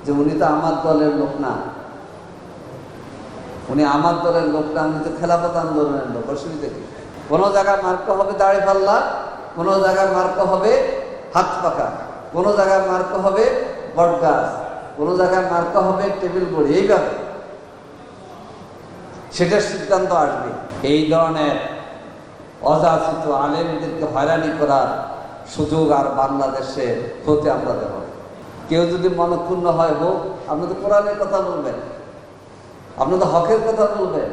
যে উনি তো আমার দলের লোক না, উনি আমার দলের লোক না, উনি তো খেলাফত আন্দোলনের লোক। অসুবিধা কি? কোনো জায়গায় মার্কা হবে দাড়িপাল্লা, কোনো জায়গায় মার্কা হবে হাত পাকা, কোনো জায়গায় মার্কা হবে বটগাছ, কোনো জায়গায় মার্কা হবে টেবিল বড়ি। এইভাবে সেটার সিদ্ধান্ত আসবে। এই ধরনের অযাচিত আলেমদেরকে হয়রানি করার সুযোগ আর বাংলাদেশে হতে আমরা দেব। কেউ যদি মনক্ষুণ্ণ হয় হোক, আপনি তো কোরআনের কথা বলবেন, আপনি তো হকের কথা বলবেন।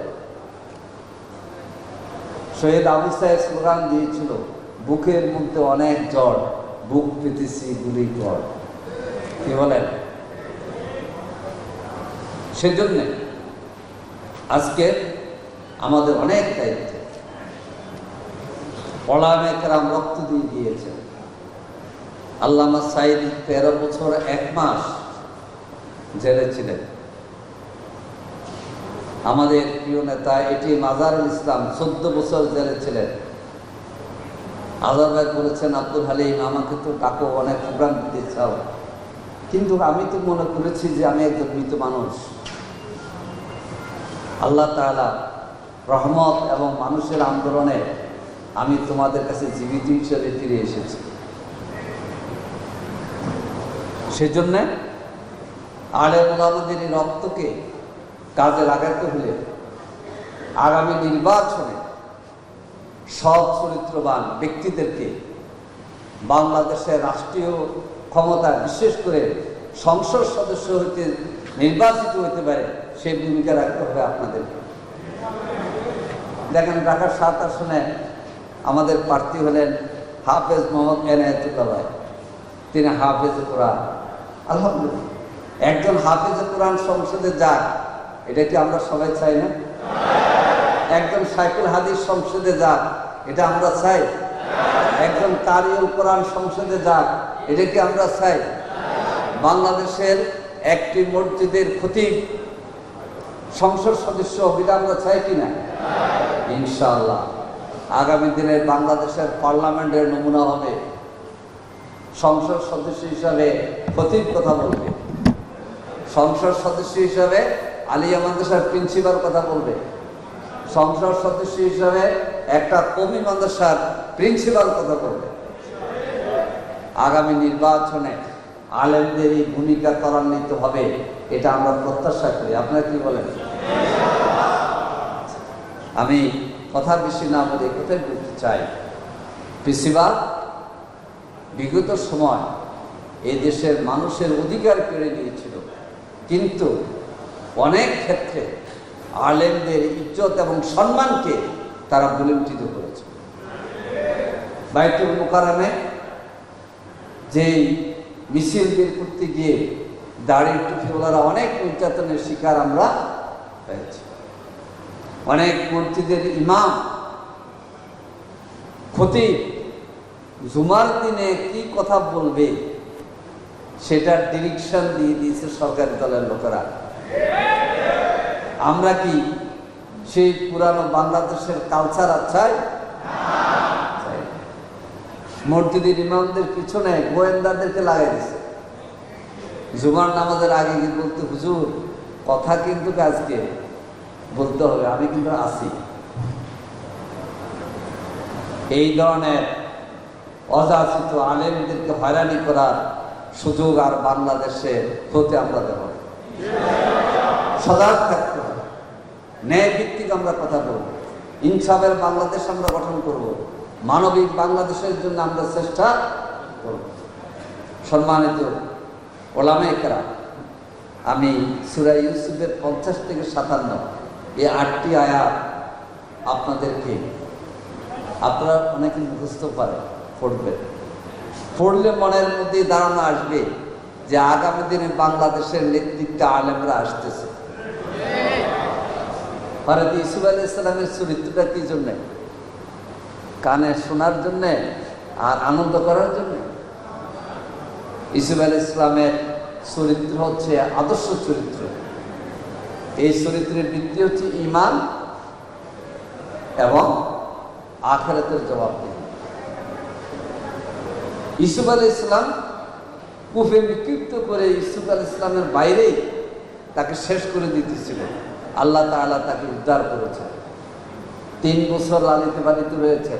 শহীদ আবু সাহেব স্লোগান দিয়েছিল, বুকের মধ্যে অনেক জ্বর, বুক পেতেছি গুলি কর। কি বলেন? সেজন্য আজকে আমাদের অনেক দায়িত্ব। ওলামা কেরাম রক্ত দিয়ে দিয়েছেন। আল্লামা সাঈদ 13 বছর 1 মাস জেলে ছিলেন। আমাদের প্রিয় নেতা এটি মাজারুল ইসলাম 14 বছর জেলে ছিলেন। আজাদ ভাই বলেছেন, আব্দুল হালিম আমাকে তো ডাকো, অনেক প্রোগ্রাম দিতে চাও, কিন্তু আমি তো মনে করেছি যে আমি একজন মৃত মানুষ। আল্লাহ তাআলা রহমত এবং মানুষের আন্দোলনে আমি তোমাদের কাছে জীবিত হিসেবে ফিরে এসেছি। সেজন্য আলেম ওলামাদের এই রক্তকে কাজে লাগাতে হলে আগামী নির্বাচনে সৎ চরিত্রবান ব্যক্তিদেরকে বাংলাদেশের রাষ্ট্রীয় ক্ষমতা, বিশেষ করে সংসদ সদস্য হইতে নির্বাচিত হতে পারে সেই ভূমিকা রাখতে হবে আপনাদের। দেখেন, ঢাকার 7 আসনে আমাদের প্রার্থী হলেন হাফেজ মোহাম্মদ এনায়েতুল্লাহ ভাই। তিনি হাফেজ কোরআন। আলহামদুলিল্লাহ, একজন হাফেজ কোরআন সংসদে যাক, এটা কি আমরা সবাই চাই না? একজন সাইকুল হাদিস সংসদে যাক, এটা আমরা চাই? একজন কারিউল কোরআন সংসদে যাক, এটা কি আমরা চাই? বাংলাদেশের একটি মসজিদের খতিব সংসদ সদস্য এটা আমরা চাই কিনা? ইনশাআল্লাহ আগামী দিনে বাংলাদেশের পার্লামেন্টের নমুনা হবে। সংসদ সদস্য হিসাবে খতিব কথা বলবে, সংসদ সদস্য হিসাবে আলিয়া মাদ্রাসার প্রিন্সিপাল কথা বলবে, সংসদ সদস্য হিসাবে একটা কওমি মাদ্রাসার প্রিন্সিপাল কথা বলবে। আগামী নির্বাচনে আলেমদের এই ভূমিকা ত্বরান্বিত হবে, এটা আমরা প্রত্যাশা করি। আপনারা কি বলেন? আমি কথা বেশি না বলে কোথায় বলতে চাই, বেশিরভাগ বিগত সময় এই দেশের মানুষের অধিকার কেড়ে নিয়েছিল, কিন্তু অনেক ক্ষেত্রে আলেমদের ইজ্জত এবং সম্মানকে তারা বুলুণ্ঠিত করেছে। বাইতুল মুকাররমে যেই মিছিল বের করতে গিয়ে দাড়ির টুপিওয়ালারা অনেক নির্যাতনের শিকার আমরা হয়েছি। অনেক মসজিদের ইমাম, খতিব জুমার দিনে কি কথা বলবে সেটার ডিরেকশন দিয়ে দিয়েছে সরকারি দলের লোকেরা। আমরা কি সেই পুরানো বাংলাদেশের কালচার চাই? মসজিদের ইমামদের পিছনে গোয়েন্দাদেরকে লাগাই দিছে। জুমার নামাজের আগে কি বলতে, হুজুর কথা কিন্তু আজকে বলতে হবে, আমি কিন্তু আছি। এই ধরনের অযাচিত আলেমদেরকে হয়রানি করার সুযোগ আর বাংলাদেশে হতে আমরা দেব। সজাগ থাকতে হবে, ন্যায় ভিত্তিক আমরা কথা বলব, ইনসাফের বাংলাদেশ আমরা গঠন করব, মানবিক বাংলাদেশের জন্য আমরা চেষ্টা করব। সম্মানিত ওলামায়ে কেরাম, আমি সূরা ইউসুফের 50 থেকে 57 এই 8টি আয়াত আপনাদেরকে, আপনারা অনেকে মুখস্থ পারে, পড়বেন। পড়লে মনের মধ্যে ধারণা আসবে যে আগামী দিনে বাংলাদেশের নেতৃত্বে আলেমরা আসতেছে। হযরত ইউসুফ আলাইহিস সালামের চরিত্রটা কি জন্য? কানে শোনার জন্যে আর আনন্দ করার জন্য? ইউসুফ আলাইহিস সালামের চরিত্র হচ্ছে আদর্শ চরিত্র। এই চরিত্রের ভিত্তি হচ্ছে ঈমান এবং আখিরাতের জবাবদিহি। ইউসুফ আলাইহিস সালাম কূপে নিক্ষিপ্ত করে ইউসুফ আলাইহিস সালামের বাইরেই তাকে শেষ করে দিতেছিল। আল্লাহ তাআলা তাকে উদ্ধার করেছেন। 3 বছর লালিত পালিত রয়েছে।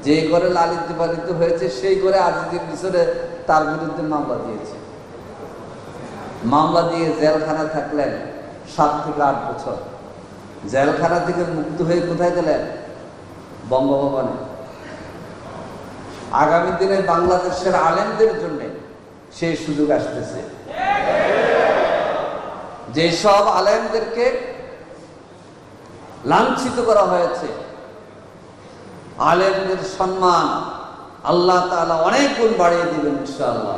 যে ঘরে লালিত পালিত হয়েছে সেই ঘরে আজিজের মিশরে তার বিরুদ্ধে মামলা দিয়েছে। মামলা দিয়ে জেলখানা থাকলেন 7 থেকে 8 বছর। জেলখানা থেকে মুক্ত হয়ে কোথায় গেলেন? বঙ্গভবনে। আগামী দিনে বাংলাদেশের আলেমদের জন্য সেই সুযোগ আসতেছে। যেসব আলেমদেরকে লাঞ্ছিত করা হয়েছে, আলেমদের সম্মান আল্লাহ তাআলা অনেক গুণ বাড়িয়ে দিবেন ইনশাআল্লাহ।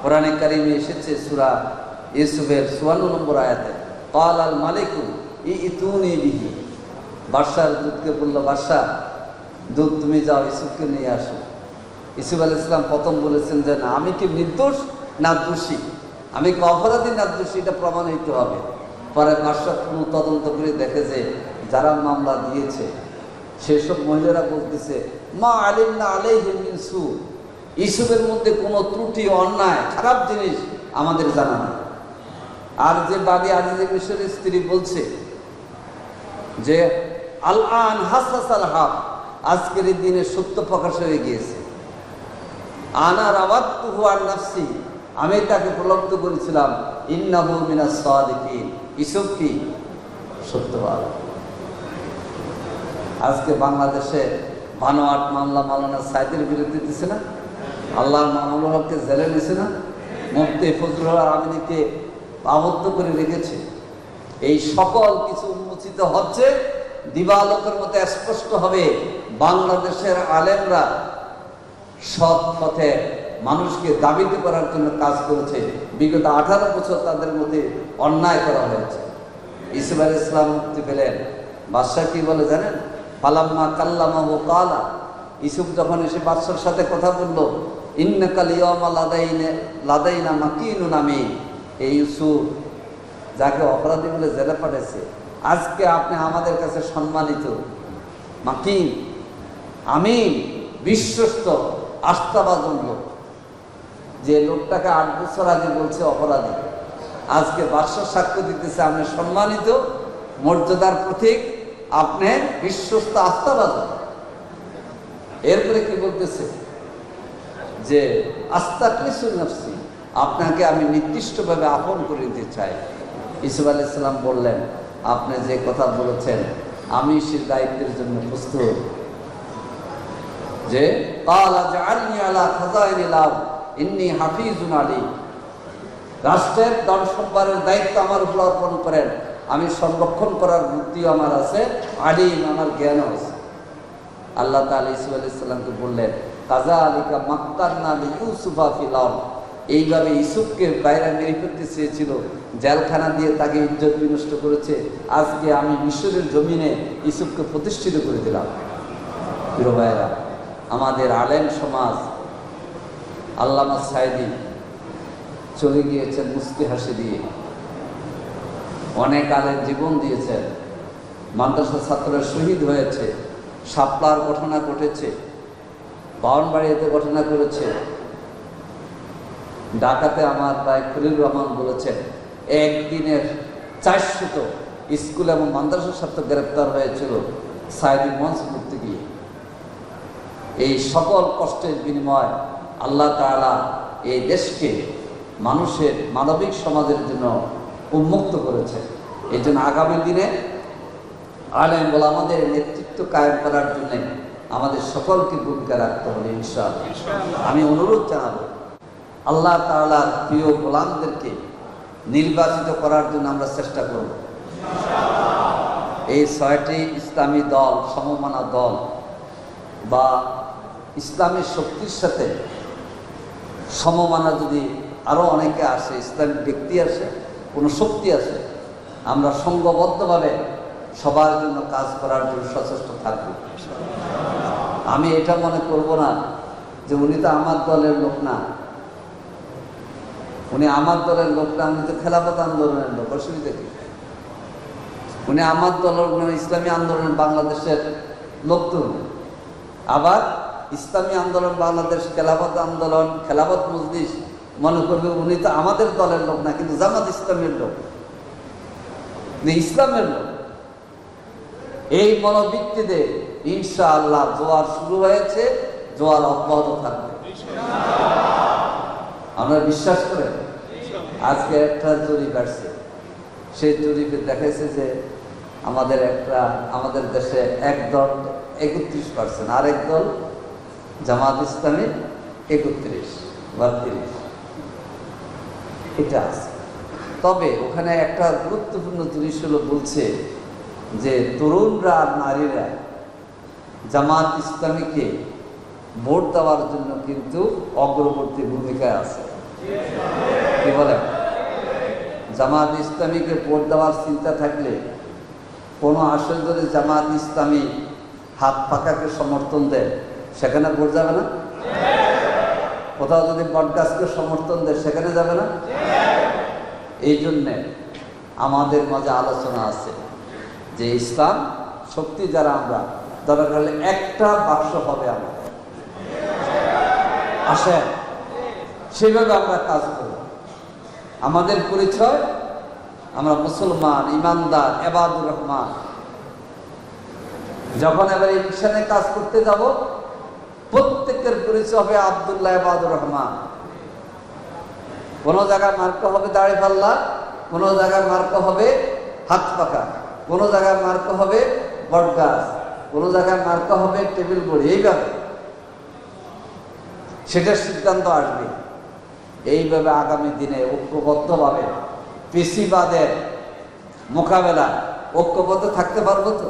কোরআনে কারিমে এসেছে সূরা ইউসুফের 54 নম্বর আয়াতে, ক্বাল আল মালিকু ইতুনি বিহি। বাদশার দূতকে বলল, বাদশা দূত তুমি যাও ইউসুফকে নিয়ে আসো। ইউসুফ আলাইহিস সালাম প্রথম বলেছেন যে না, আমি কি নির্দোষ না দোষী, আমি কি অপরাধী না দোষী, এটা প্রমাণ হইতে হবে। পরে বাদশা তদন্ত করে দেখে যে যারা মামলা দিয়েছে সেসব মহিলারা বলতেছে, মা আলিমনা আলাইহি মিন সু, ইউসুফের মধ্যে কোনো ত্রুটি অন্যায় খারাপ জিনিস আমাদের জানা নেই। আর যে বাদী আজিজে মিশরের স্ত্রী বলছে যে আল আন হাসাসাল হক, আজকের এই দিনে সত্য প্রকাশ হয়ে গিয়েছে। আনা রাওয়াতুহু আন নাফসি, আমি তাকে প্রলব্ধ করেছিলাম, ইন্নাহু মিনাস সাদিকিন, ইউসুফ কি সত্যবাদী। আজকে বাংলাদেশে বানোয়াট মামলা মাওলানা সাইদের বিরুদ্ধে দিচ্ছে না, আল্লাহর মামুনুল হককে জেলে নিছে না, মুফতি ফজলুল আমিনীকে আবদ্ধ করে রেখেছে। এই সকল কিছু উন্মোচিত হচ্ছে, দিবালোকের মতো স্পষ্ট হবে বাংলাদেশের আলেমরা সৎ পথে মানুষকে দাবিত করার জন্য কাজ করেছে। বিগত 18 বছর তাদের মধ্যে অন্যায় করা হয়েছে। ইউসুফ আলাইহিস সালাম মুক্তি পেলেন। বাদশা কি বলে জানেন? পালাম্মা কাল্লামাহু কালা, ইউসুফ যখন এসে বাদশার সাথে কথা বলল, ইন্নাকা লিয়াউমা লাদাইনা মাকিনুন আমিন, এই ইউসুফ যাকে অপরাধী বলে জেলে পাঠাইছে, আজকে আপনি আমাদের কাছে সম্মানিত, মাকিন আমিন, বিশ্বস্ত আস্থাভাজন লোক। যে লোকটাকে 8 বছর আগে বলছে অপরাধী, আজকে বাদশার সাক্ষ্য দিতেছে আপনি সম্মানিত, মর্যাদার প্রতীক, আপনি বিশ্বস্ত আস্থাভাজন। এরপরে কি বলতেছে যে আস্তাকলিসু নাফসি, আপনাকে আমি নির্দিষ্টভাবে আপন করে নিতে চাই। ইউসুফ আলাইহিস সালাম বললেন, আপনি যে কথা বলেছেন আমি সে দায়িত্বের জন্য প্রস্তুত। যে ক্বালা জাআলনি আলা খাযাইনিল আরদ ইন্নী হাফিজুন আলীম, রাষ্ট্রের ধন সম্পদের দায়িত্ব আমার উপর অর্পণ করেন, আমি সংরক্ষণ করার বুদ্ধিও আমার আছে, আলীম, আমার জ্ঞানও আছে। আল্লাহ তাআলা ইউসুফ আলাইহিস সালামকে বললেন, কাযালিকা মাক্কান্না লিইউসুফা ফিল আরদ, এইভাবে ইউসুফকে বাইরে মেরে ফেলতে চেয়েছিল, জেলখানা দিয়ে তাকে ইজ্জত বিনষ্ট করেছে, আজকে আমি মিশরের জমিনে ইউসুফকে প্রতিষ্ঠিত করে দিলাম। প্রিয় ভাইরা, আমাদের আলেম সমাজ, আল্লামা সাইদি চলে গিয়েছেন মুস্কি হাসি দিয়ে, অনেক আলেম জীবন দিয়েছেন, মাদ্রাসা ছাত্ররা শহীদ হয়েছে, শাপলার ঘটনা ঘটেছে, বাউনবাড়িতে ঘটনা করেছে, ঢাকাতে আমার ভাই খলিলুর রহমান বলেছেন একদিনের 400 স্কুল এবং মাদ্রাসার ছাত্র গ্রেপ্তার হয়েছিল সাইদি মঞ্চ করতে গিয়ে। এই সকল কষ্টের বিনিময় আল্লাহ তাআলা এই দেশকে মানুষের মানবিক সমাজের জন্য উন্মুক্ত করেছে। এই জন্য আগামী দিনে আলেম ওলামাদের নেতৃত্ব কায়েম করার জন্য আমাদের সকলকে ভূমিকা রাখতে হবে ইনশাআল্লাহ। আমি অনুরোধ জানাবো, আল্লাহ তাআলার প্রিয় গোলামদেরকে নির্বাচিত করার জন্য আমরা চেষ্টা করব। এই 6টি ইসলামী দল, সমমানা দল বা ইসলামী শক্তির সাথে সমমানা যদি আরও অনেকে আসে, ইসলামিক ব্যক্তি আসে, কোনো শক্তি আসে, আমরা সংঘবদ্ধভাবে সবার জন্য কাজ করার জন্য সচেষ্ট থাকব। আমি এটা মনে করব না যে উনি তো আমার দলের লোক না, উনি আমার দলের লোক না, উনি তো খেলাফত আন্দোলনের লোক, অসুবিধা কি? উনি আমার দলের ইসলামী আন্দোলন বাংলাদেশের লোক তো। আবার ইসলামী আন্দোলন বাংলাদেশ, খেলাফত আন্দোলন, খেলাফত মজলিস মনে করবে উনি তো আমাদের দলের লোক না, কিন্তু জামাত ইসলামের লোক, ইসলামের লোক। এই মনোবৃত্তিতে ইনশাআল্লাহ জোয়ার শুরু হয়েছে, জোয়ার অব্যাহত থাকবে, আমরা বিশ্বাস করেন। আজকে একটা জরিপ আসছে, সেই জরিপে দেখাইছে যে আমাদের দেশে এক দল 31%, আরেক দল জামাত ইসলামী 31 বা 30, এটা আছে। তবে ওখানে একটা গুরুত্বপূর্ণ জিনিস হলো, বলছে যে তরুণরা আর নারীরা জামাত ইসলামীকে ভোট দেওয়ার জন্য কিন্তু অগ্রবর্তী ভূমিকায় আছে। কি বলেন? জামাত ইসলামীকে ভোট দেওয়ার চিন্তা থাকলে কোনো আসলে যদি জামাত ইসলামী হাত পাকাকে সমর্থন দেয়, সেখানে ভোট যাবে না? কোথাও যদি বটগাছকে সমর্থন দেয়, সেখানে যাবে না? এই জন্যে আমাদের মাঝে আলোচনা আছে যে ইসলাম শক্তি যারা আমরা, দরকার হলে একটা বাক্স হবে আমাদের, আসেন সেভাবে আমরা কাজ করব। আমাদের পরিচয় আমরা মুসলমান, ইমানদার, এবাদুর রহমান। যখন এবার এই মিশনে কাজ করতে যাব, প্রত্যেকের পরিচয় হবে আব্দুল্লাহ এবাদুর রহমান। কোনো জায়গায় মার্কা হবে দাড়ি পাল্লা, কোনো জায়গায় মার্কা হবে হাত পাকা, কোনো জায়গায় মার্কা হবে বটগাছ, কোনো জায়গায় মার্কা হবে টেবিল বড়ি। এইভাবে সেটার সিদ্ধান্ত আসবে। এইভাবে আগামী দিনে ঐক্যবদ্ধভাবে পেশিবাদের মোকাবেলা ঐক্যবদ্ধ থাকতে পারবো তো?